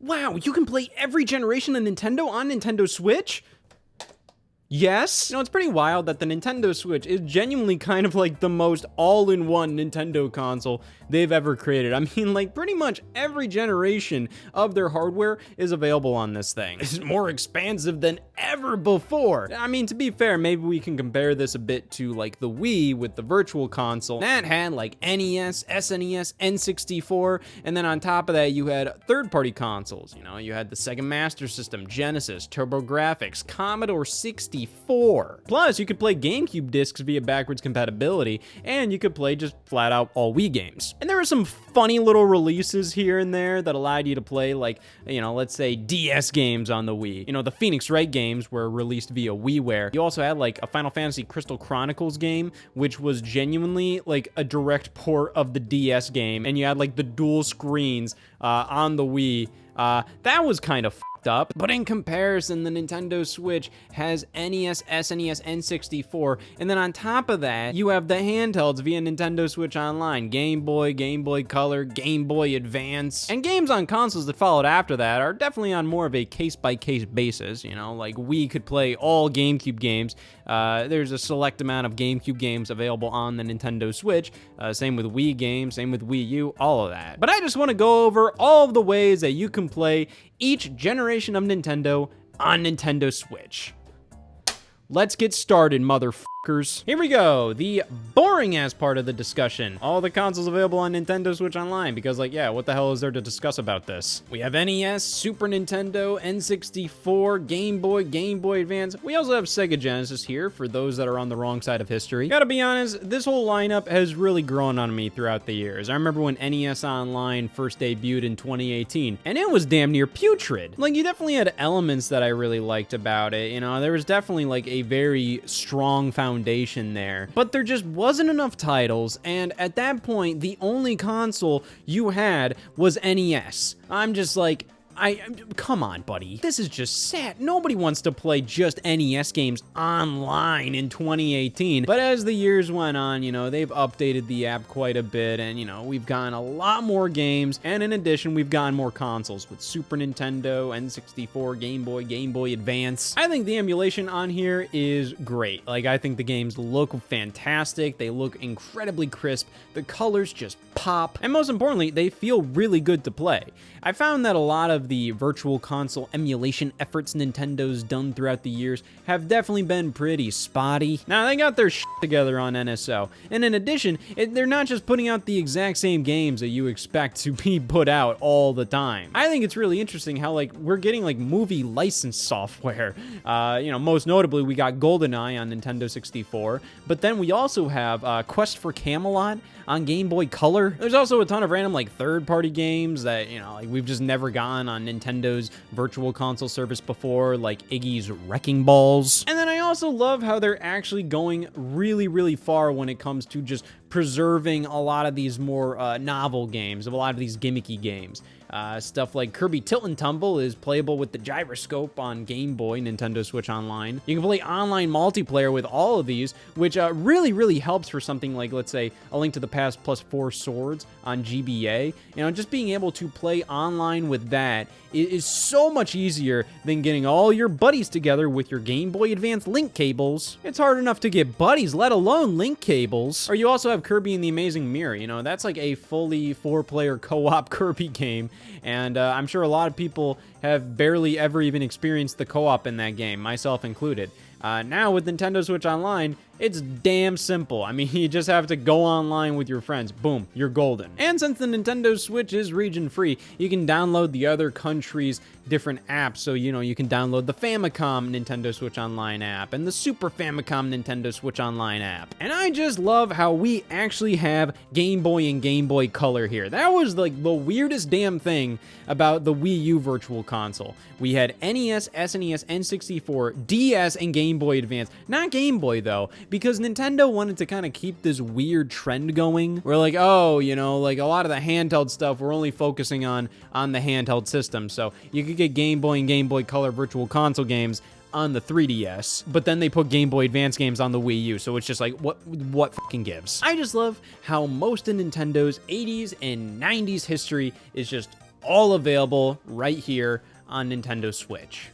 Wow, you can play every generation of Nintendo on Nintendo Switch? Yes. You know, it's pretty wild that the Nintendo Switch is genuinely kind of like the most all-in-one Nintendo console they've ever created. I mean, like, pretty much every generation of their hardware is available on this thing. It's more expansive than ever before. I mean, to be fair, maybe we can compare this a bit to, like, the Wii with the Virtual Console. That had, like, NES, SNES, N64, and then on top of that, you had third-party consoles. You know, you had the Sega Master System, Genesis, TurboGrafx, Commodore 64. Plus, you could play GameCube discs via backwards compatibility, and you could play just flat-out all Wii games. And there were some funny little releases here and there that allowed you to play, like, you know, let's say DS games on the Wii. You know, the Phoenix Wright games were released via WiiWare. You also had, like, a Final Fantasy Crystal Chronicles game, which was genuinely, like, a direct port of the DS game, and you had, like, the dual screens on the Wii. That was kind of up, but in comparison, the Nintendo Switch has NES, SNES, N64, and then on top of that, you have the handhelds via Nintendo Switch Online, Game Boy, Game Boy Color, Game Boy Advance, and games on consoles that followed after that are definitely on more of a case-by-case basis. You know, like Wii could play all GameCube games. There's a select amount of GameCube games available on the Nintendo Switch. Same with Wii games, same with Wii U, all of that. But I just want to go over all of the ways that you can play each generation of Nintendo on Nintendo Switch. Let's get started, motherfuckers. Here we go, the boring ass part of the discussion. All the consoles available on Nintendo Switch Online, because, like, yeah, what the hell is there to discuss about this? We have NES, Super Nintendo, N64, Game Boy, Game Boy Advance. We also have Sega Genesis here for those that are on the wrong side of history. Gotta be honest, this whole lineup has really grown on me throughout the years. I remember when NES Online first debuted in 2018, and it was damn near putrid. Like, you definitely had elements that I really liked about it. You know, there was definitely, like, a very strong foundation there, but there just wasn't enough titles, and at that point, the only console you had was NES. I'm just like, come on, buddy. This is just sad. Nobody wants to play just NES games online in 2018. But as the years went on, you know, they've updated the app quite a bit, and, you know, we've gotten a lot more games, and in addition, we've gotten more consoles with Super Nintendo, N64, Game Boy Advance. I think the emulation on here is great. Like, I think the games look fantastic. They look incredibly crisp. The colors just pop. And most importantly, they feel really good to play. I found that a lot of the virtual console emulation efforts Nintendo's done throughout the years have definitely been pretty spotty. Now, they got their shit together on NSO, and in addition, they're not just putting out the exact same games that you expect to be put out all the time. I think it's really interesting how, like, we're getting, like, movie license software. You know, most notably, we got GoldenEye on Nintendo 64, but then we also have Quest for Camelot on Game Boy Color. There's also a ton of random, like, third-party games that, you know, like, we've just never gotten on Nintendo's virtual console service before, like Iggy's Wrecking Balls. And then I also love how they're actually going really, really far when it comes to just preserving a lot of these more novel games, a lot of these gimmicky games. Stuff like Kirby Tilt and Tumble is playable with the gyroscope on Game Boy, Nintendo Switch Online. You can play online multiplayer with all of these, which really, really helps for something like, let's say, A Link to the Past plus 4 Swords on GBA. You know, just being able to play online with that is so much easier than getting all your buddies together with your Game Boy Advance link cables. It's hard enough to get buddies, let alone link cables. Or you also have Kirby and the Amazing Mirror. You know, that's like a fully 4-player co-op Kirby game, and I'm sure a lot of people have barely ever even experienced the co-op in that game, myself included. Now with Nintendo Switch Online, it's damn simple. I mean, you just have to go online with your friends. Boom, you're golden. And since the Nintendo Switch is region-free, you can download the other countries' different apps. So, you know, you can download the Famicom Nintendo Switch Online app and the Super Famicom Nintendo Switch Online app. And I just love how we actually have Game Boy and Game Boy Color here. That was, like, the weirdest damn thing about the Wii U Virtual Console. We had NES, SNES, N64, DS, and Game Boy Advance. Not Game Boy, though, because Nintendo wanted to kind of keep this weird trend going. We're like, oh, you know, like a lot of the handheld stuff, we're only focusing on the handheld system. So you could get Game Boy and Game Boy Color Virtual Console games on the 3DS, but then they put Game Boy Advance games on the Wii U, so it's just like, what fucking gives? I just love how most of Nintendo's 80s and 90s history is just all available right here on Nintendo Switch.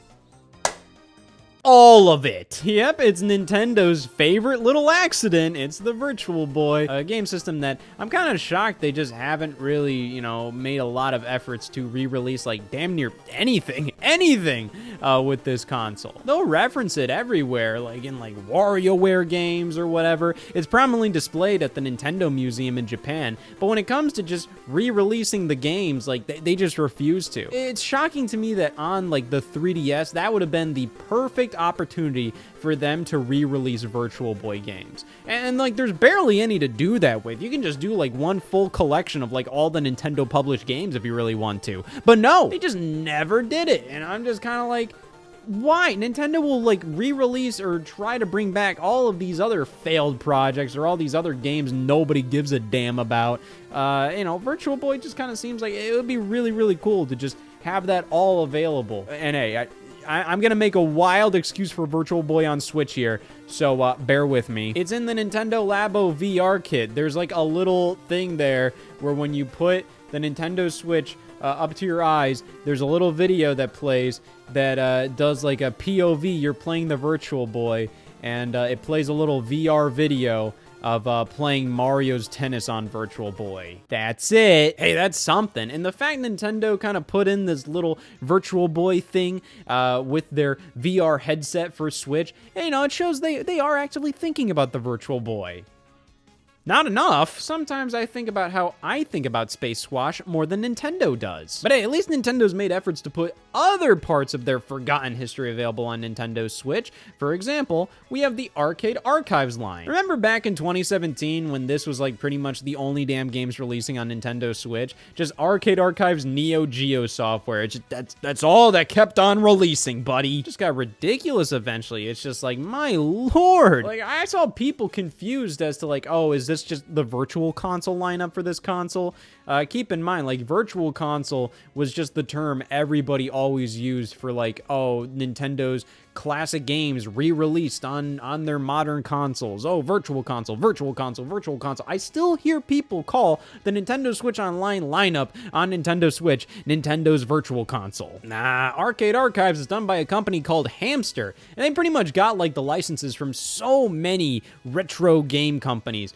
All of it. Yep, it's Nintendo's favorite little accident. It's the Virtual Boy, a game system that I'm kind of shocked they just haven't really, you know, made a lot of efforts to re-release like damn near anything with this console. They'll reference it everywhere, like in like WarioWare games or whatever. It's prominently displayed at the Nintendo Museum in Japan, but when it comes to just re-releasing the games, like they just refuse to. It's shocking to me that on like the 3DS, that would have been the perfect opportunity for them to re-release Virtual Boy games. And like there's barely any to do that with. You can just do like one full collection of like all the Nintendo published games if you really want to. But no, they just never did it. And I'm just kind of like, why? Nintendo will like re-release or try to bring back all of these other failed projects or all these other games nobody gives a damn about. You know, Virtual Boy just kind of seems like it would be really, really cool to just have that all available. And hey, I'm going to make a wild excuse for Virtual Boy on Switch here, so bear with me. It's in the Nintendo Labo VR kit. There's like a little thing there where when you put the Nintendo Switch up to your eyes, there's a little video that plays that does like a POV. You're playing the Virtual Boy, and it plays a little VR video of playing Mario's Tennis on Virtual Boy. That's it. Hey, that's something. And the fact Nintendo kind of put in this little Virtual Boy thing with their VR headset for Switch, you know, it shows they are actively thinking about the Virtual Boy. Not enough. Sometimes I think about how I think about Space Squash more than Nintendo does. But hey, at least Nintendo's made efforts to put other parts of their forgotten history available on Nintendo Switch. For example, we have the Arcade Archives line. Remember back in 2017 when this was like pretty much the only damn games releasing on Nintendo Switch? Just Arcade Archives Neo Geo software. That's all that kept on releasing, buddy. Just got ridiculous eventually. It's just like, my lord. Like, I saw people confused as to like, oh, is this just the Virtual Console lineup for this console? Keep in mind, like, Virtual Console was just the term everybody always used for like, oh, Nintendo's classic games re-released on their modern consoles. Oh, Virtual Console, Virtual Console, Virtual Console. I still hear people call the Nintendo Switch Online lineup on Nintendo Switch Nintendo's Virtual Console. Nah, Arcade Archives is done by a company called Hamster, and they pretty much got like the licenses from so many retro game companies.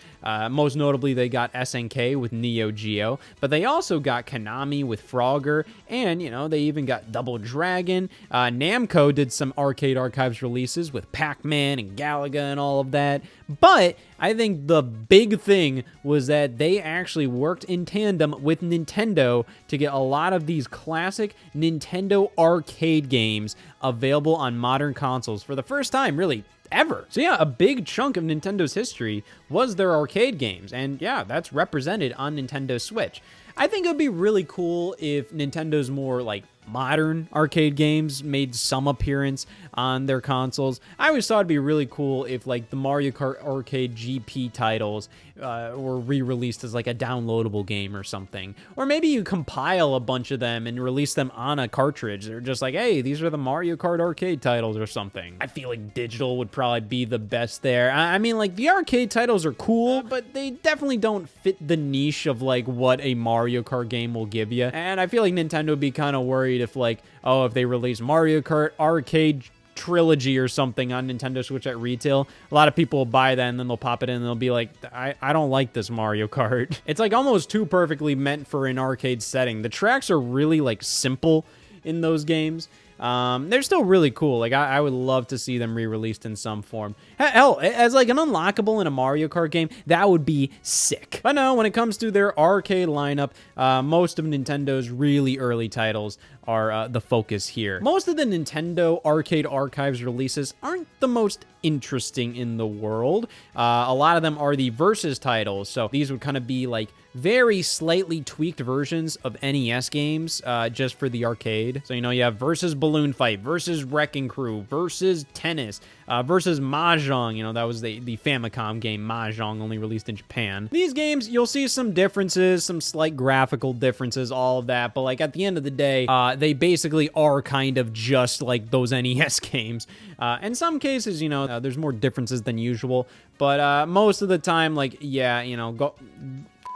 Most notably, they got SNK with Neo Geo, but they also got Konami with Frogger, and, you know, they even got Double Dragon. Namco did some Arcade Archives releases with Pac-Man and Galaga and all of that. But I think the big thing was that they actually worked in tandem with Nintendo to get a lot of these classic Nintendo arcade games available on modern consoles for the first time, really, ever. So yeah, a big chunk of Nintendo's history was their arcade games, and yeah, that's represented on Nintendo Switch. I think it would be really cool if Nintendo's more like modern arcade games made some appearance on their consoles. I always thought it'd be really cool if like the Mario Kart Arcade GP titles were re-released as like a downloadable game or something. Or maybe you compile a bunch of them and release them on a cartridge. They're just like, hey, these are the Mario Kart Arcade titles or something. I feel like digital would probably be the best there. I mean, like, the arcade titles are cool, but they definitely don't fit the niche of like what a Mario Kart game will give you. And I feel like Nintendo would be kind of worried if like, oh, if they release Mario Kart Arcade Trilogy or something on Nintendo Switch at retail, a lot of people will buy that and then they'll pop it in and they'll be like, I don't like this Mario Kart. It's like almost too perfectly meant for an arcade setting. The tracks are really like simple in those games. They're still really cool. Like, I would love to see them re-released in some form. Hell, as like an unlockable in a Mario Kart game, that would be sick. But no, when it comes to their arcade lineup, most of Nintendo's really early titles are the focus here. Most of the Nintendo Arcade Archives releases aren't the most interesting in the world. A lot of them are the Versus titles, so these would kind of be like very slightly tweaked versions of NES games just for the arcade. So, you know, you have Versus Balloon Fight, Versus Wrecking Crew, Versus Tennis, Versus Mahjong. You know, that was the Famicom game Mahjong, only released in Japan. These games, you'll see some differences, some slight graphical differences, all of that, but like at the end of the day, they basically are kind of just like those NES games. In some cases, you know, there's more differences than usual, but most of the time, like, yeah, you know,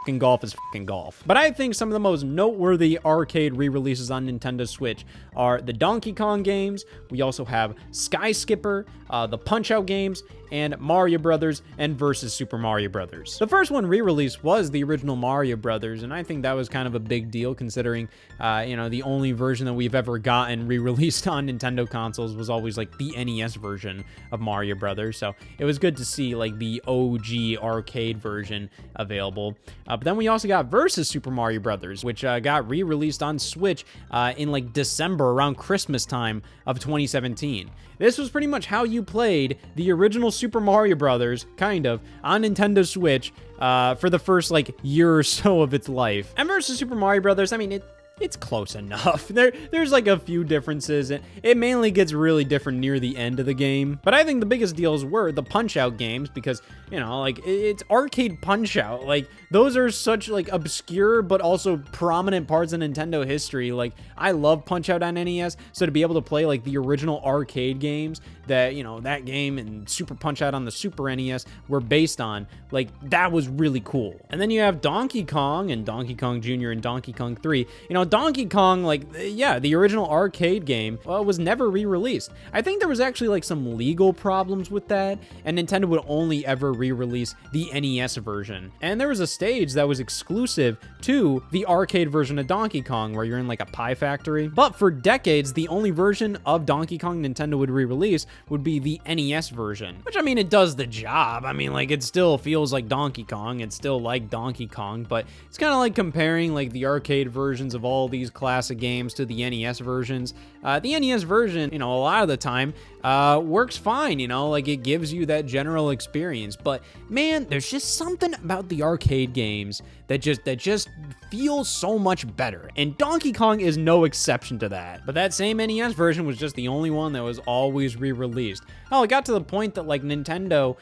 fucking golf is fucking golf. But I think some of the most noteworthy arcade re-releases on Nintendo Switch are the Donkey Kong games. We also have Sky Skipper, the Punch-Out games, and Mario Brothers and Versus Super Mario Brothers. The first one re-released was the original Mario Brothers, and I think that was kind of a big deal considering, you know, the only version that we've ever gotten re-released on Nintendo consoles was always like the NES version of Mario Brothers. So it was good to see like the OG arcade version available. But then we also got Versus Super Mario Brothers, which got re-released on Switch in like December around Christmas time of 2017. This was pretty much how you played the original Super Mario Brothers, kind of, on Nintendo Switch for the first, like, year or so of its life. And Versus Super Mario Brothers, I mean, it's close enough. There's like a few differences. It mainly gets really different near the end of the game. But I think the biggest deals were the Punch-Out games because, you know, like, it's arcade Punch-Out. Like, those are such, like, obscure but also prominent parts of Nintendo history. Like, I love Punch-Out on NES, so to be able to play, like, the original arcade games that, you know, that game and Super Punch-Out on the Super NES were based on, like, that was really cool. And then you have Donkey Kong and Donkey Kong Jr. and Donkey Kong 3. You know, Donkey Kong, like, yeah, the original arcade game, well, was never re-released. I think there was actually, like, some legal problems with that, and Nintendo would only ever re-release the NES version. And there was a stage that was exclusive to the arcade version of Donkey Kong, where you're in, like, a pie factory. But for decades, the only version of Donkey Kong Nintendo would re-release would be the NES version. Which, I mean, it does the job. I mean, like, it still feels like Donkey Kong. It's still like Donkey Kong, but it's kind of like comparing, like, the arcade versions of all these classic games to the NES versions. The NES version, you know, a lot of the time works fine, you know, like it gives you that general experience. But man, there's just something about the arcade games that just feels so much better. And Donkey Kong is no exception to that. But that same NES version was just the only one that was always re-released. Oh, it got to the point that like Nintendo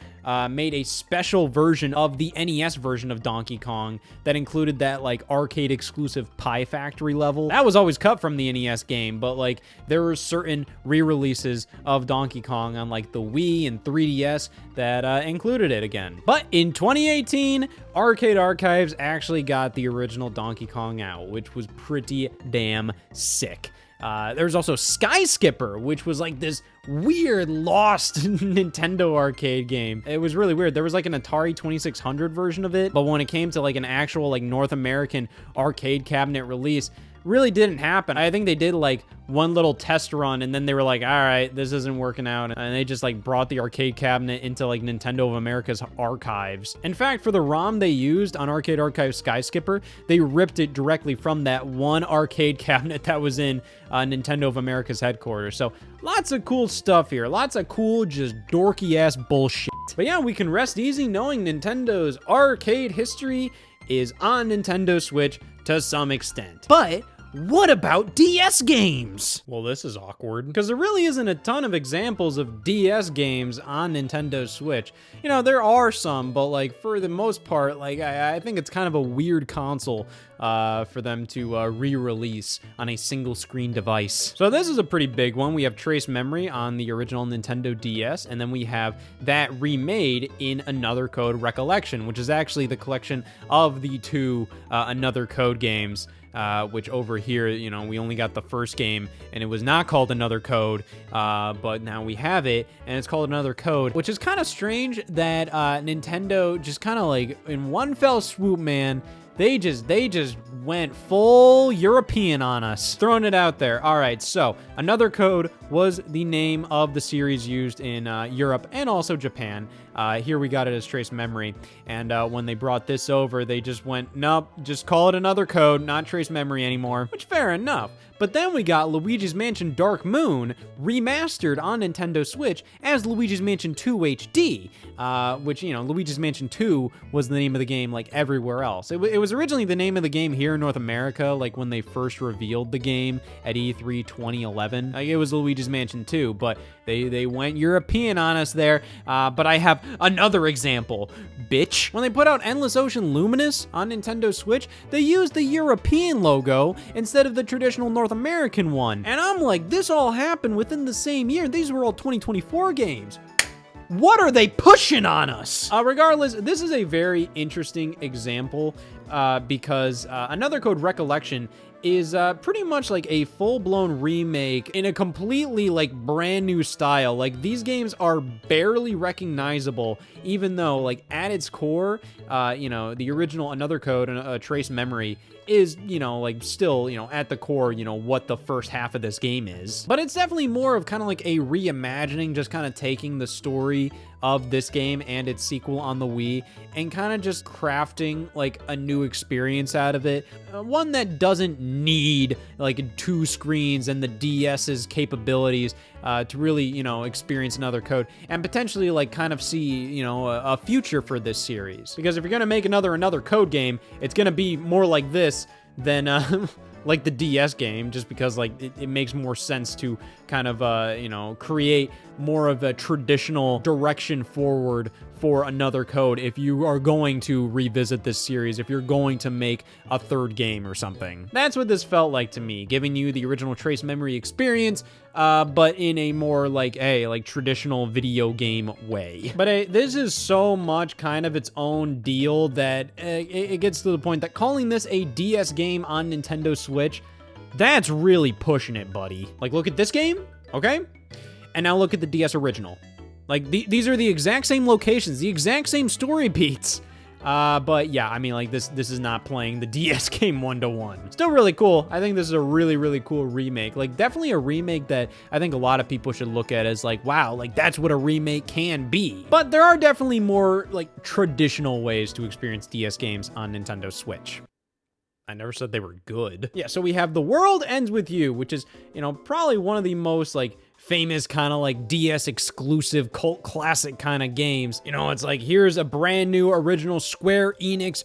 made a special version of the NES version of Donkey Kong that included that like arcade exclusive Pie Factory level. That was always cut from the NES game, but like there were certain re-releases of Donkey Kong on like the Wii and 3DS that included it again. But in 2018, Arcade Archives actually got the original Donkey Kong out, which was pretty damn sick. There's also Sky Skipper, which was like this weird lost Nintendo arcade game. It was really weird. There was like an Atari 2600 version of it, but when it came to like an actual like North American arcade cabinet release, really didn't happen. I think they did like one little test run and then they were like, all right, this isn't working out. And they just like brought the arcade cabinet into like Nintendo of America's archives. In fact, for the ROM they used on Arcade Archive Sky Skipper, they ripped it directly from that one arcade cabinet that was in Nintendo of America's headquarters. So lots of cool stuff here. Lots of cool, just dorky ass bullshit. But yeah, we can rest easy knowing Nintendo's arcade history is on Nintendo Switch to some extent. But what about DS games? Well, this is awkward because there really isn't a ton of examples of DS games on Nintendo Switch. You know, there are some, but like for the most part, like I think it's kind of a weird console for them to re-release on a single screen device. So this is a pretty big one. We have Trace Memory on the original Nintendo DS, and then we have that remade in Another Code Recollection, which is actually the collection of the two Another Code games. Which over here, you know, we only got the first game and it was not called Another Code, but now we have it and it's called Another Code, which is kind of strange that Nintendo just kind of like in one fell swoop, man, they just went full European on us. Throwing it out there. All right, so Another Code was the name of the series used in Europe and also Japan. Here we got it as Trace Memory. And when they brought this over, they just went, nope, just call it Another Code, not Trace Memory anymore, which fair enough. But then we got Luigi's Mansion Dark Moon remastered on Nintendo Switch as Luigi's Mansion 2 HD, which, you know, Luigi's Mansion 2 was the name of the game like everywhere else. It was originally the name of the game here in North America, like when they first revealed the game at E3 2011. Like, it was Luigi's Mansion 2, but they went European on us there. But I have another example, bitch. When they put out Endless Ocean Luminous on Nintendo Switch, they used the European logo instead of the traditional North American one. And I'm like, this all happened within the same year. These were all 2024 games. What are they pushing on us? Regardless, this is a very interesting example because Another Code Recollection is pretty much like a full-blown remake in a completely like brand new style. Like, these games are barely recognizable, even though like at its core, you know, the original Another Code and Trace Memory is, you know, like still, you know, at the core, you know, what the first half of this game is. But it's definitely more of kind of like a reimagining, just kind of taking the story of this game and its sequel on the Wii and kind of just crafting like a new experience out of it. One that doesn't need like 2 screens and the DS's capabilities to really, you know, experience Another Code and potentially like kind of see, you know, a future for this series. Because if you're gonna make another Code game, it's gonna be more like this than like the DS game, just because like it makes more sense to kind of you know, create more of a traditional direction forward for Another Code if you are going to revisit this series, if you're going to make a 3rd game or something. That's what this felt like to me, giving you the original Trace Memory experience, but in a more like, like traditional video game way. But this is so much kind of its own deal that it gets to the point that calling this a DS game on Nintendo Switch, that's really pushing it, buddy. Like, look at this game, okay? And now look at the DS original. Like, these are the exact same locations, the exact same story beats. But yeah, I mean, like, this is not playing the DS game 1-to-1. Still really cool. I think this is a really, really cool remake. Like, definitely a remake that I think a lot of people should look at as like, wow, like, that's what a remake can be. But there are definitely more, like, traditional ways to experience DS games on Nintendo Switch. I never said they were good. Yeah, so we have The World Ends With You, which is, you know, probably one of the most, like, famous kind of like DS exclusive cult classic kind of games. You know, it's like, here's a brand new original Square Enix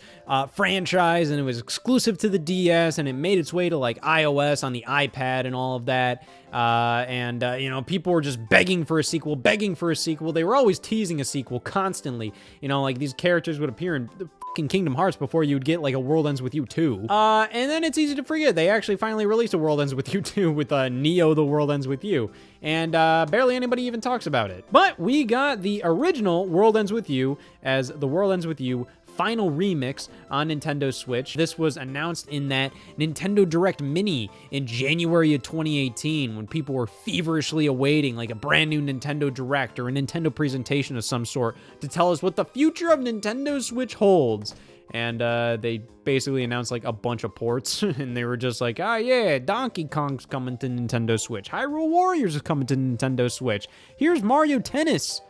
franchise, and it was exclusive to the DS, and it made its way to like iOS on the iPad and all of that. You know, people were just begging for a sequel. They were always teasing a sequel constantly. You know, like these characters would appear in the fucking Kingdom Hearts before you'd get like a World Ends With You 2. And then it's easy to forget, they actually finally released a World Ends With You 2 with Neo The World Ends With You. And barely anybody even talks about it. But we got the original World Ends With You as The World Ends With You Final Remix on Nintendo Switch. This was announced in that Nintendo Direct Mini in January of 2018 when people were feverishly awaiting like a brand new Nintendo Direct or a Nintendo presentation of some sort to tell us what the future of Nintendo Switch holds. And they basically announced like a bunch of ports, and they were just like, ah, yeah, Donkey Kong's coming to Nintendo Switch. Hyrule Warriors is coming to Nintendo Switch. Here's Mario Tennis.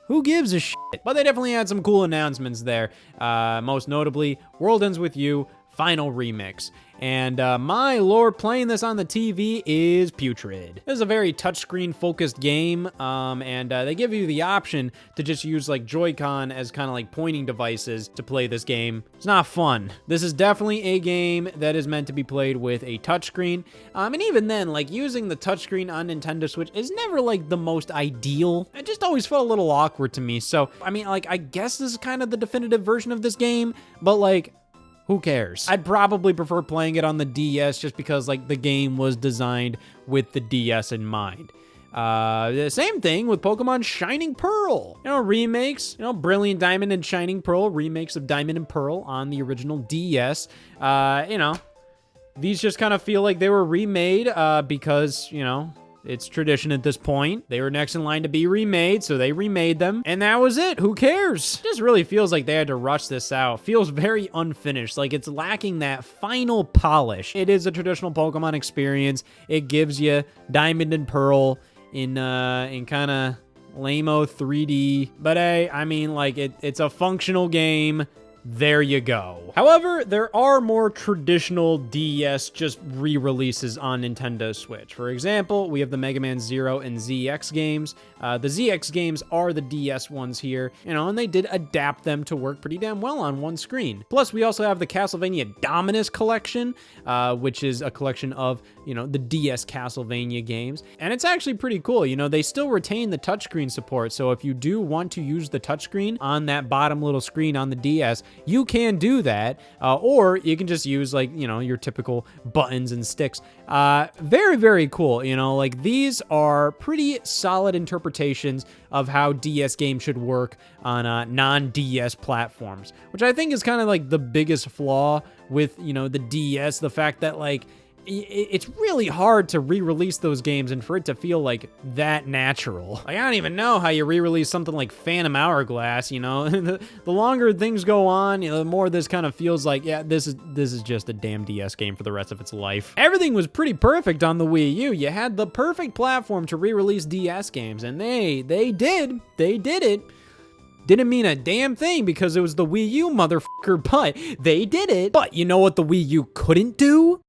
Who gives a shit? But they definitely had some cool announcements there. Most notably, World Ends With You Final Remix. And my lord, playing this on the TV is putrid. This is a very touchscreen focused game, and they give you the option to just use like Joy-Con as kind of like pointing devices to play this game. It's not fun. This is definitely a game that is meant to be played with a touchscreen, and even then, like using the touchscreen on Nintendo Switch is never like the most ideal. It just always felt a little awkward to me. So, I mean, like, I guess this is kind of the definitive version of this game, but like, who cares? I'd probably prefer playing it on the DS just because like the game was designed with the DS in mind. The same thing with Pokemon Shining Pearl. You know, remakes, you know, Brilliant Diamond and Shining Pearl, remakes of Diamond and Pearl on the original DS. You know, these just kind of feel like they were remade because, you know, it's tradition at this point. They were next in line to be remade, so they remade them. And that was it. Who cares? It just really feels like they had to rush this out. Feels very unfinished. Like it's lacking that final polish. It is a traditional Pokemon experience. It gives you Diamond and Pearl in kind of lame-o 3D. But hey, I mean, like it's a functional game. There you go. However, there are more traditional DS just re-releases on Nintendo Switch. For example, we have the Mega Man Zero and ZX games. The ZX games are the DS ones here, you know, and they did adapt them to work pretty damn well on one screen. Plus, we also have the Castlevania Dominus collection, which is a collection of, you know, the DS Castlevania games. And it's actually pretty cool. You know, they still retain the touchscreen support. So if you do want to use the touchscreen on that bottom little screen on the DS, you can do that, or you can just use like, you know, your typical buttons and sticks. Very, very cool. You know, like these are pretty solid interpretations of how DS games should work on non-DS platforms, which I think is kind of like the biggest flaw with, you know, the DS, the fact that like it's really hard to re-release those games and for it to feel like that natural. Like, I don't even know how you re-release something like Phantom Hourglass, you know? The longer things go on, you know, the more this kind of feels like, yeah, this is just a damn DS game for the rest of its life. Everything was pretty perfect on the Wii U. You had the perfect platform to re-release DS games, and they did it. Didn't mean a damn thing because it was the Wii U, motherfucker, but they did it. But you know what the Wii U couldn't do?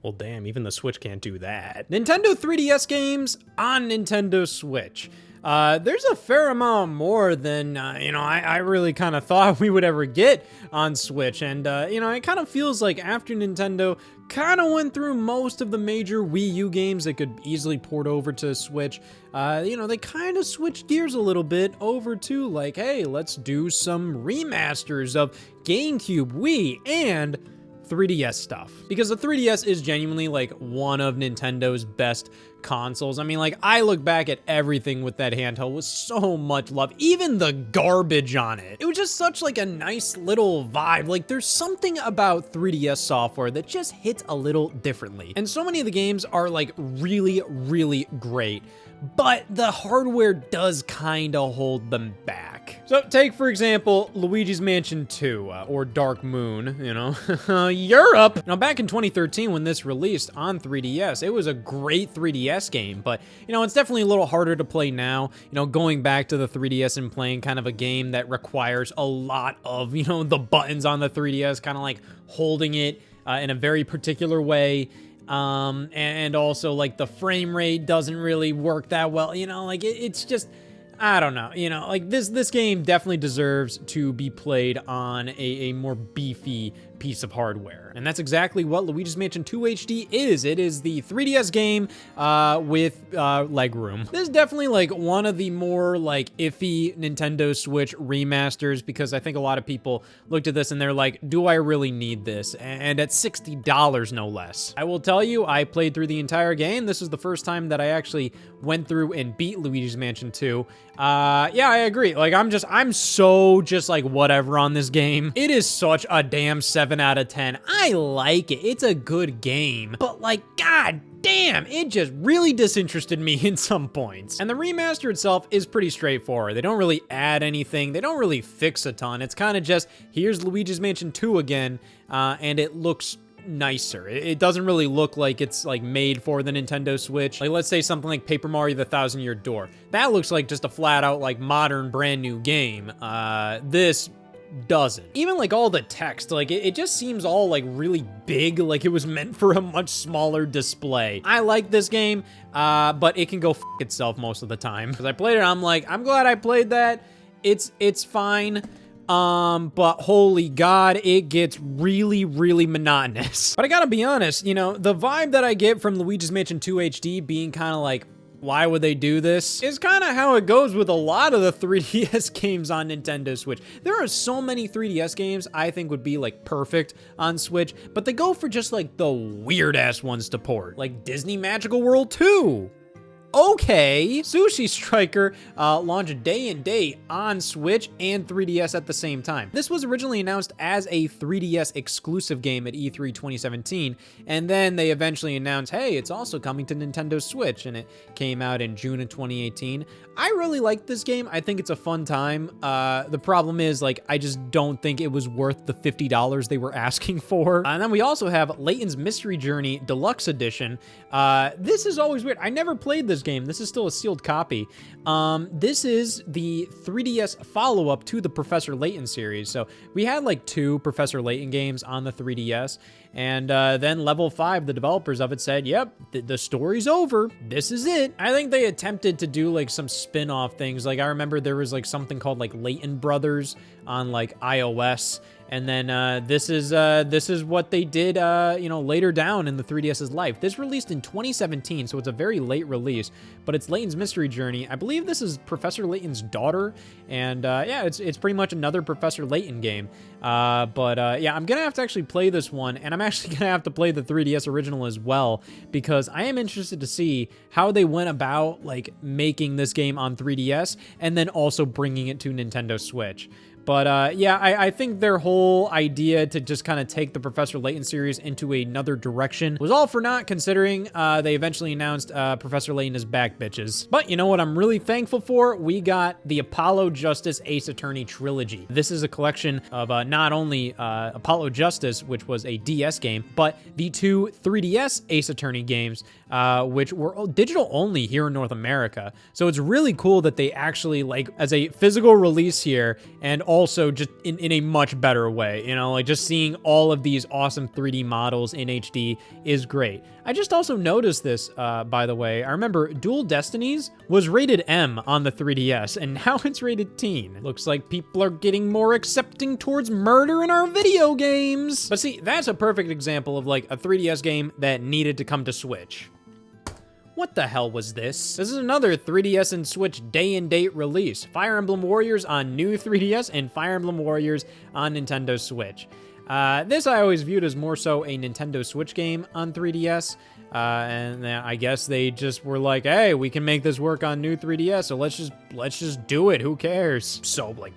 Well, damn, even the Switch can't do that. Nintendo 3DS games on Nintendo Switch. There's a fair amount more than, you know, I really kind of thought we would ever get on Switch. And, you know, it kind of feels like after Nintendo kind of went through most of the major Wii U games that could easily port over to Switch, you know, they kind of switched gears a little bit over to like, hey, let's do some remasters of GameCube, Wii, and 3DS stuff, because the 3DS is genuinely like one of Nintendo's best consoles. I mean, like, I look back at everything with that handheld with so much love, even the garbage on it. It was just such like a nice little vibe. Like, there's something about 3DS software that just hits a little differently. And so many of the games are like really, really great, but the hardware does kind of hold them back. So take, for example, Luigi's Mansion 2, or Dark Moon, you know, Europe. Now, back in 2013, when this released on 3DS, it was a great 3DS game, but, you know, it's definitely a little harder to play now, you know, going back to the 3DS and playing kind of a game that requires a lot of, you know, the buttons on the 3DS, kind of like holding it in a very particular way. And also like the frame rate doesn't really work that well, you know, like it's just, I don't know, you know, like this game definitely deserves to be played on a more beefy piece of hardware. And that's exactly what Luigi's Mansion 2 HD is. It is the 3DS game with legroom. This is definitely like one of the more like iffy Nintendo Switch remasters, because I think a lot of people looked at this and they're like, do I really need this? And at $60 no less. I will tell you, I played through the entire game. This is the first time that I actually went through and beat Luigi's Mansion 2. Yeah, I agree. Like, I'm so just like whatever on this game. It is such a damn 7 out of 10. I like it. It's a good game, but like, god damn, it just really disinterested me in some points. And the remaster itself is pretty straightforward. They don't really add anything. They don't really fix a ton. It's kind of just, here's Luigi's Mansion 2 again, and it looks nicer. It doesn't really look like it's like made for the Nintendo Switch. Like, let's say something like Paper Mario the Thousand Year Door. That looks like just a flat out like modern brand new game. This doesn't. Even like all the text, like it just seems all like really big, like it was meant for a much smaller display. I like this game, but it can go f itself most of the time. Because I played it, I'm like, I'm glad I played that. It's fine. But holy god, it gets really, really monotonous. But I gotta be honest, you know, the vibe that I get from Luigi's Mansion 2 HD being kind of like, why would they do this? Is kind of how it goes with a lot of the 3DS games on Nintendo Switch. There are so many 3DS games I think would be like perfect on Switch, but they go for just like the weird ass ones to port, like Disney Magical World 2. Okay, Sushi Striker launched day and date on Switch and 3DS at the same time. This was originally announced as a 3DS exclusive game at E3 2017, and then they eventually announced, hey, it's also coming to Nintendo Switch, and it came out in June of 2018. I really like this game. I think it's a fun time. The problem is, like, I just don't think it was worth the $50 they were asking for. And then we also have Layton's Mystery Journey Deluxe Edition. This is always weird. I never played this game. This is still a sealed copy. This is the 3DS follow-up to the Professor Layton series. So we had like 2 Professor Layton games on the 3DS, and then Level 5, the developers of it, said, yep, the story's over. This is it. I think they attempted to do like some spin-off things. Like, I remember there was like something called like Layton Brothers on like iOS, And then this is what they did, you know, later down in the 3DS's life. This released in 2017, so it's a very late release, but it's Layton's Mystery Journey. I believe this is Professor Layton's daughter, and yeah, it's pretty much another Professor Layton game. Yeah, I'm gonna have to actually play this one, and I'm actually gonna have to play the 3DS original as well, because I am interested to see how they went about, like, making this game on 3DS, and then also bringing it to Nintendo Switch. But yeah, I think their whole idea to just kind of take the Professor Layton series into another direction was all for naught, considering they eventually announced Professor Layton is back, bitches. But you know what I'm really thankful for? We got the Apollo Justice Ace Attorney trilogy. This is a collection of not only Apollo Justice, which was a DS game, but the 2 3DS Ace Attorney games, which were digital only here in North America. So it's really cool that they actually, like, as a physical release here, and also just in a much better way, you know, like just seeing all of these awesome 3D models in HD is great. I just also noticed this, by the way. I remember Dual Destinies was rated M on the 3DS, and now it's rated teen. Looks like people are getting more accepting towards murder in our video games. But see, that's a perfect example of like a 3DS game that needed to come to Switch. What the hell was this? This is another 3DS and Switch day-and-date release. Fire Emblem Warriors on new 3DS and Fire Emblem Warriors on Nintendo Switch. This I always viewed as more so a Nintendo Switch game on 3DS. And I guess they just were like, hey, we can make this work on new 3DS, so let's just do it. Who cares? So, like,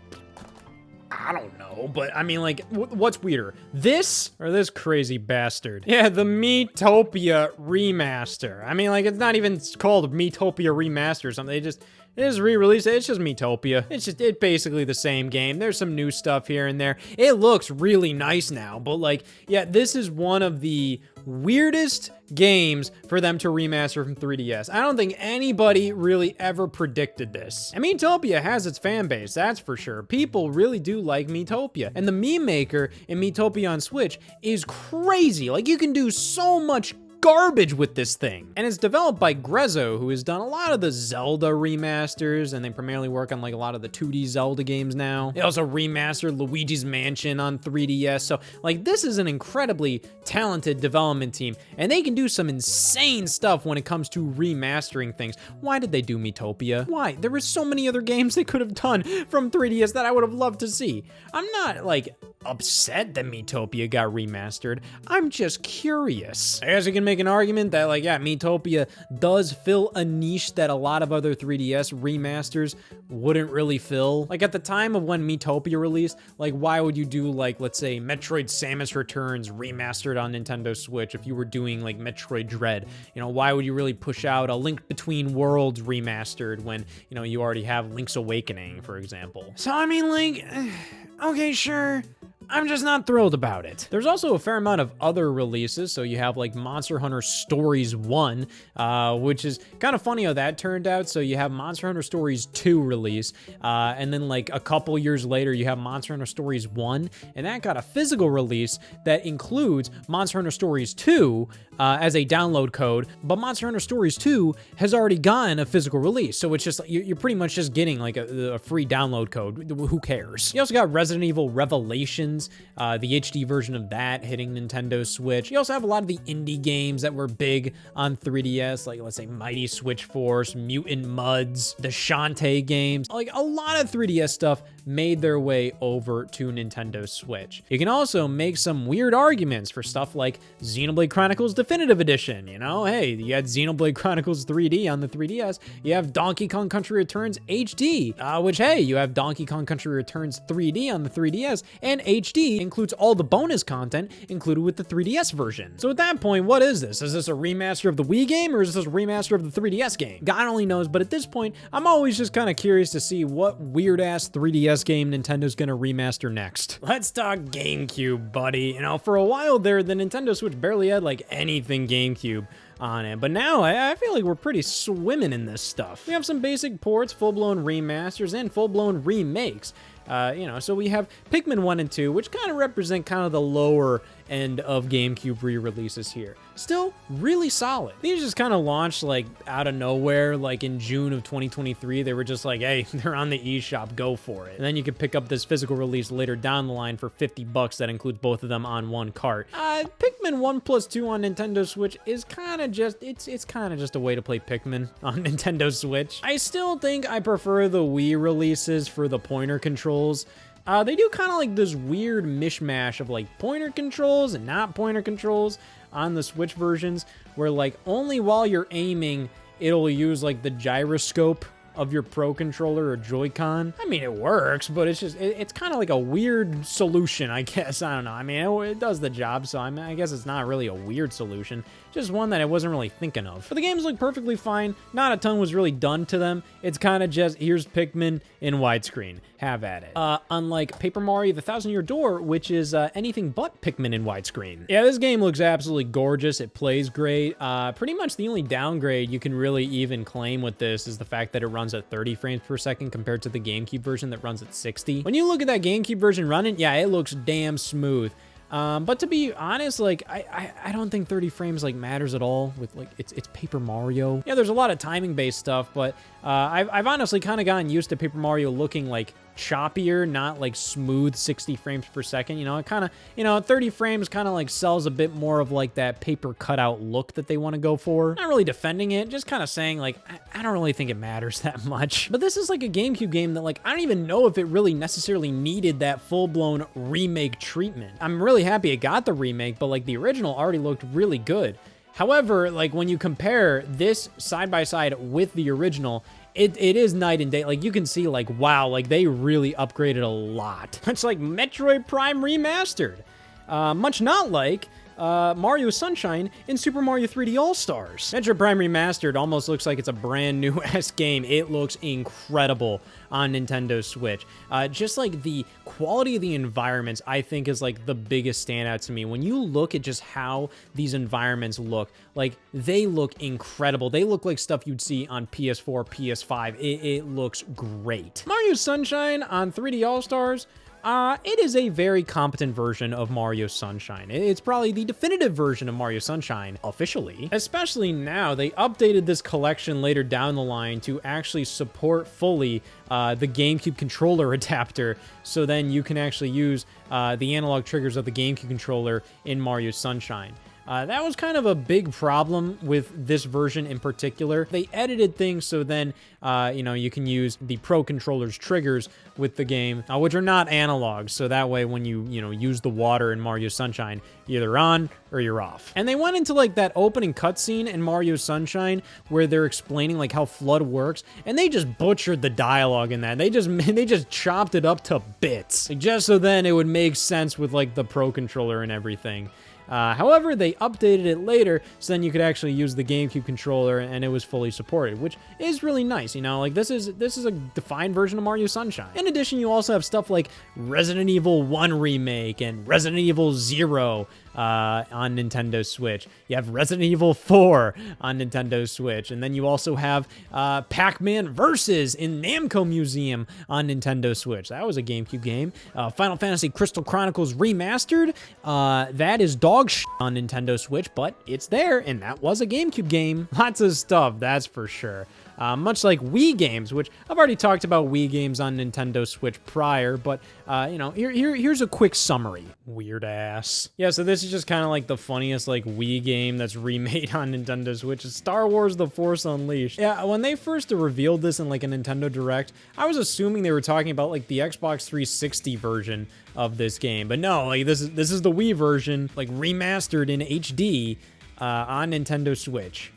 I don't know, but I mean, like, what's weirder? This or this crazy bastard? Yeah, the Miitopia remaster. I mean, like, it's not even called Miitopia remaster or something. They just re-released it. It's just Miitopia. It's basically the same game. There's some new stuff here and there. It looks really nice now, but like, yeah, this is one of the weirdest games for them to remaster from 3DS. I don't think anybody really ever predicted this. And Miitopia has its fan base, that's for sure. People really do like Miitopia. And the meme maker in Miitopia on Switch is crazy. Like, you can do so much garbage with this thing. And it's developed by Grezzo, who has done a lot of the Zelda remasters, and they primarily work on like a lot of the 2D Zelda games now. They also remastered Luigi's Mansion on 3DS. So like, this is an incredibly talented development team, and they can do some insane stuff when it comes to remastering things. Why did they do Miitopia? Why? There were so many other games they could have done from 3DS that I would have loved to see. I'm not like upset that Miitopia got remastered. I'm just curious. I guess you can make an argument that, like, yeah, Miitopia does fill a niche that a lot of other 3DS remasters wouldn't really fill. Like, at the time of when Miitopia released, like, why would you do, like, let's say, Metroid Samus Returns remastered on Nintendo Switch if you were doing, like, Metroid Dread? You know, why would you really push out a Link Between Worlds remastered when, you know, you already have Link's Awakening, for example? So, I mean, like, okay, sure. I'm just not thrilled about it. There's also a fair amount of other releases. So you have like Monster Hunter Stories 1, which is kind of funny how that turned out. So you have Monster Hunter Stories 2 release, and then like a couple years later, you have Monster Hunter Stories 1, and that got a physical release that includes Monster Hunter Stories 2 as a download code, but Monster Hunter Stories 2 has already gotten a physical release. So it's just, you're pretty much just getting like a free download code. Who cares? You also got Resident Evil Revelations, the HD version of that hitting Nintendo Switch. You also have a lot of the indie games that were big on 3DS, like let's say Mighty Switch Force, Mutant Mudds, the Shantae games. Like a lot of 3DS stuff made their way over to Nintendo Switch. You can also make some weird arguments for stuff like Xenoblade Chronicles Definitive Edition. You know, hey, you had Xenoblade Chronicles 3D on the 3DS. You have Donkey Kong Country Returns HD, which, hey, you have Donkey Kong Country Returns 3D on the 3DS, and HD includes all the bonus content included with the 3DS version. So at that point, what is this? Is this a remaster of the Wii game, or is this a remaster of the 3DS game? God only knows, but at this point, I'm always just kind of curious to see what weird-ass 3DS game Nintendo's gonna remaster next. Let's talk GameCube, buddy. You know, for a while there, the Nintendo Switch barely had like anything GameCube on it, but now I feel like we're pretty swimming in this stuff. We have some basic ports, full-blown remasters, and full-blown remakes. You know, so we have Pikmin 1 and 2, which kind of represent kind of the lower end of GameCube re-releases here. Still really solid. These just kind of launched like out of nowhere, like in June of 2023. They were just like, hey, they're on the eShop, go for it. And then you can pick up this physical release later down the line for 50 bucks. That includes both of them on one cart. Pikmin 1 plus 2 on Nintendo Switch is kind of just, it's kind of just a way to play Pikmin on Nintendo Switch. I still think I prefer the Wii releases for the pointer controls. They do kind of like this weird mishmash of like pointer controls and not pointer controls on the Switch versions, where like only while you're aiming, it'll use like the gyroscope of your Pro Controller or Joy-Con. I mean, it works, but it's just, it's kind of like a weird solution, I guess. I don't know. I mean, it does the job, so I guess it's not really a weird solution. Just one that I wasn't really thinking of. But the games look perfectly fine. Not a ton was really done to them. It's kind of just, here's Pikmin in widescreen. Have at it. Unlike Paper Mario The Thousand Year Door, which is anything but Pikmin in widescreen. Yeah, this game looks absolutely gorgeous. It plays great. Pretty much the only downgrade you can really even claim with this is the fact that it runs at 30 frames per second compared to the GameCube version that runs at 60. When you look at that GameCube version running, yeah, it looks damn smooth. But to be honest, like, I don't think 30 frames, like, matters at all with, like, it's Paper Mario. Yeah, there's a lot of timing-based stuff, but I've honestly kind of gotten used to Paper Mario looking, like, choppier, not, like, smooth 60 frames per second. You know, it kind of, you know, 30 frames kind of, like, sells a bit more of, like, that paper cutout look that they want to go for. Not really defending it, just kind of saying, like, I don't really think it matters that much. But this is, like, a GameCube game that, like, I don't even know if it really necessarily needed that full-blown remake treatment. I'm really happy it got the remake, but, like, the original already looked really good. However, like, when you compare this side by side with the original, it is night and day. Like, you can see, like, wow, like, they really upgraded a lot. It's like Metroid Prime Remastered. Much not like Mario Sunshine in Super Mario 3D All-Stars. Metroid Prime Remastered almost looks like it's a brand new game. It looks incredible on Nintendo Switch. Just like the quality of the environments, I think is like the biggest standout to me. When you look at just how these environments look, like they look incredible. They look like stuff you'd see on PS4, PS5. It looks great. Mario Sunshine on 3D All-Stars, it is a very competent version of Mario Sunshine. It's probably the definitive version of Mario Sunshine, officially. Especially now, they updated this collection later down the line to actually support fully the GameCube controller adapter, so then you can actually use the analog triggers of the GameCube controller in Mario Sunshine. That was kind of a big problem with this version in particular. They edited things so then, you know, you can use the Pro Controller's triggers with the game, which are not analog. So that way, when you use the water in Mario Sunshine, you're either on or you're off. And they went into like that opening cutscene in Mario Sunshine where they're explaining like how FLUDD works, and they just butchered the dialogue in that. They just chopped it up to bits, just so then it would make sense with like the Pro Controller and everything. However, they updated it later, so then you could actually use the GameCube controller, and it was fully supported, which is really nice. You know, like this is a defined version of Mario Sunshine. In addition, you also have stuff like Resident Evil 1 Remake and Resident Evil 0 on Nintendo Switch. You have Resident Evil 4 on Nintendo Switch, and then you also have Pac-Man Versus in Namco Museum on Nintendo Switch. That was a GameCube game. Final Fantasy Crystal Chronicles Remastered. That is dog shit on Nintendo Switch, but it's there, and that was a GameCube game. Lots of stuff, that's for sure. Much like Wii games, which I've already talked about Wii games on Nintendo Switch prior, but, you know, here's a quick summary. Weird ass. Yeah, so this is just kind of like the funniest, like, Wii game that's remade on Nintendo Switch. It's Star Wars The Force Unleashed. Yeah, when they first revealed this in, like, a Nintendo Direct, I was assuming they were talking about, like, the Xbox 360 version of this game, but no, like, this is the Wii version, like, remastered in HD on Nintendo Switch.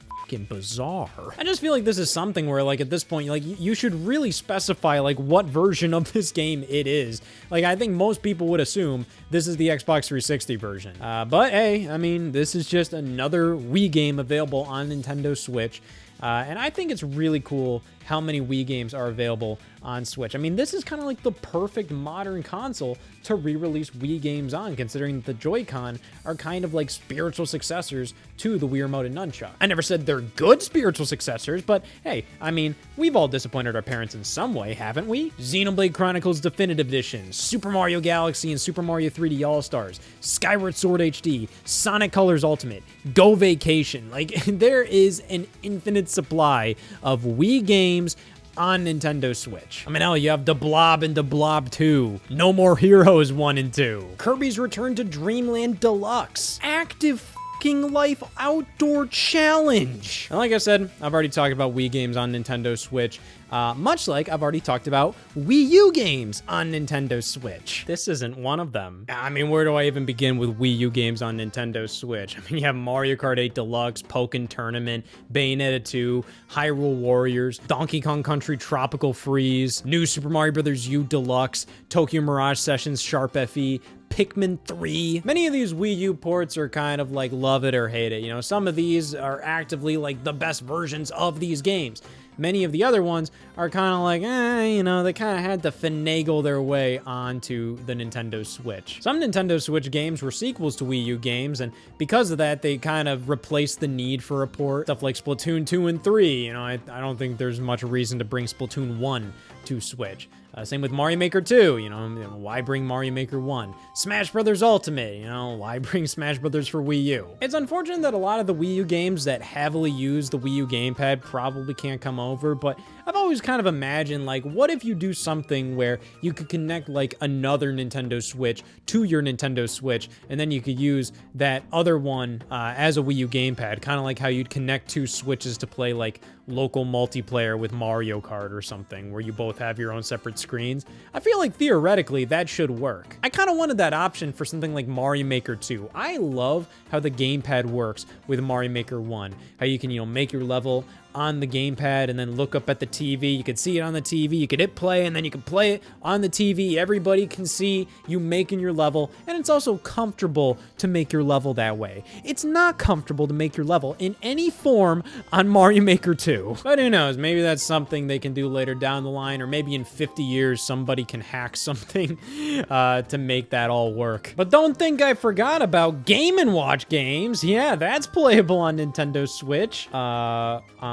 Bizarre. I just feel like this is something where, like, at this point, like, you should really specify, like, what version of this game it is. Like, I think most people would assume this is the Xbox 360 version. But hey, I mean, this is just another Wii game available on Nintendo Switch. And I think it's really cool how many Wii games are available on Switch. I mean, this is kind of like the perfect modern console to re-release Wii games on, considering that the Joy-Con are kind of like spiritual successors to the Wii Remote and Nunchuck. I never said they're they're good spiritual successors, but hey, I mean, we've all disappointed our parents in some way, haven't we? Xenoblade Chronicles Definitive Edition, Super Mario Galaxy and Super Mario 3D All-Stars, Skyward Sword HD, Sonic Colors Ultimate, Go Vacation. Like, there is an infinite supply of Wii games on Nintendo Switch. I mean, hell, you have The Blob and The Blob 2, No More Heroes 1 and 2, Kirby's Return to Dreamland Deluxe, Active Life Outdoor Challenge. And like I said, I've already talked about Wii games on Nintendo Switch, much like I've already talked about Wii U games on Nintendo Switch. This isn't one of them. I mean, where do I even begin with Wii U games on Nintendo Switch? I mean, you have Mario Kart 8 Deluxe, Pokken Tournament, Bayonetta 2, Hyrule Warriors, Donkey Kong Country Tropical Freeze, New Super Mario Bros. U Deluxe, Tokyo Mirage Sessions Sharp FE, Pikmin 3. Many of these Wii U ports are kind of like love it or hate it. You know, some of these are actively like the best versions of these games. Many of the other ones are kind of like, you know, they kind of had to finagle their way onto the Nintendo Switch. Some Nintendo Switch games were sequels to Wii U games, and because of that, they kind of replaced the need for a port. Stuff like Splatoon 2 and 3, you know, I don't think there's much reason to bring Splatoon 1 to Switch. Same with Mario Maker 2, you know, why bring Mario Maker 1? Smash Brothers Ultimate, you know, why bring Smash Brothers for Wii U? It's unfortunate that a lot of the Wii U games that heavily use the Wii U gamepad probably can't come over, but I've always kind of imagined, like, what if you do something where you could connect, like, another Nintendo Switch to your Nintendo Switch, and then you could use that other one as a Wii U gamepad, kind of like how you'd connect two Switches to play, like, local multiplayer with Mario Kart or something, where you both have your own separate screens. I feel like theoretically that should work. I kind of wanted that option for something like Mario Maker 2. I love how the gamepad works with Mario Maker 1. How you can, you know, make your level on the gamepad and then look up at the TV. You could see it on the TV. You could hit play and then you can play it on the TV. Everybody can see you making your level, and it's also comfortable to make your level that way. It's not comfortable to make your level in any form on Mario Maker 2. But who knows? Maybe that's something they can do later down the line, or maybe in 50 years somebody can hack something to make that all work. But don't think I forgot about Game & Watch games. Yeah, that's playable on Nintendo Switch.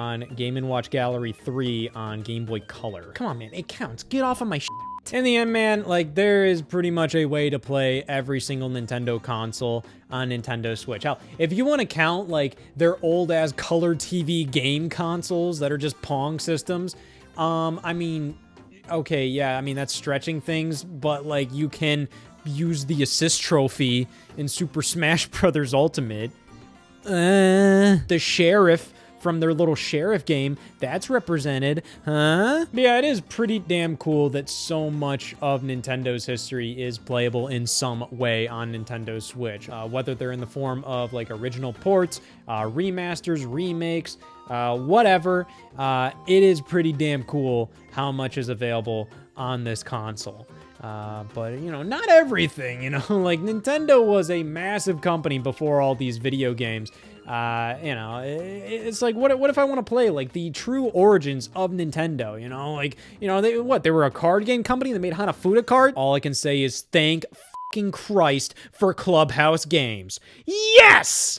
On Game & Watch Gallery 3 on Game Boy Color. Come on, man, it counts. Get off of my shit. In the end, man, like, there is pretty much a way to play every single Nintendo console on Nintendo Switch. Hell, if you want to count, like, their old-ass color TV game consoles that are just Pong systems, I mean, okay, yeah, I mean, that's stretching things, but, like, you can use the assist trophy in Super Smash Bros. Ultimate. The Sheriff from their little Sheriff game, that's represented, huh? But yeah, it is pretty damn cool that so much of Nintendo's history is playable in some way on Nintendo Switch, whether they're in the form of, like, original ports, remasters, remakes, whatever. It is pretty damn cool how much is available on this console. But, you know, not everything, you know, like, Nintendo was a massive company before all these video games. You know, it's like, what if I want to play, like, the true origins of Nintendo, you know? Like, you know, they were a card game company that made Hanafuda cards? All I can say is thank fucking Christ for Clubhouse Games. Yes!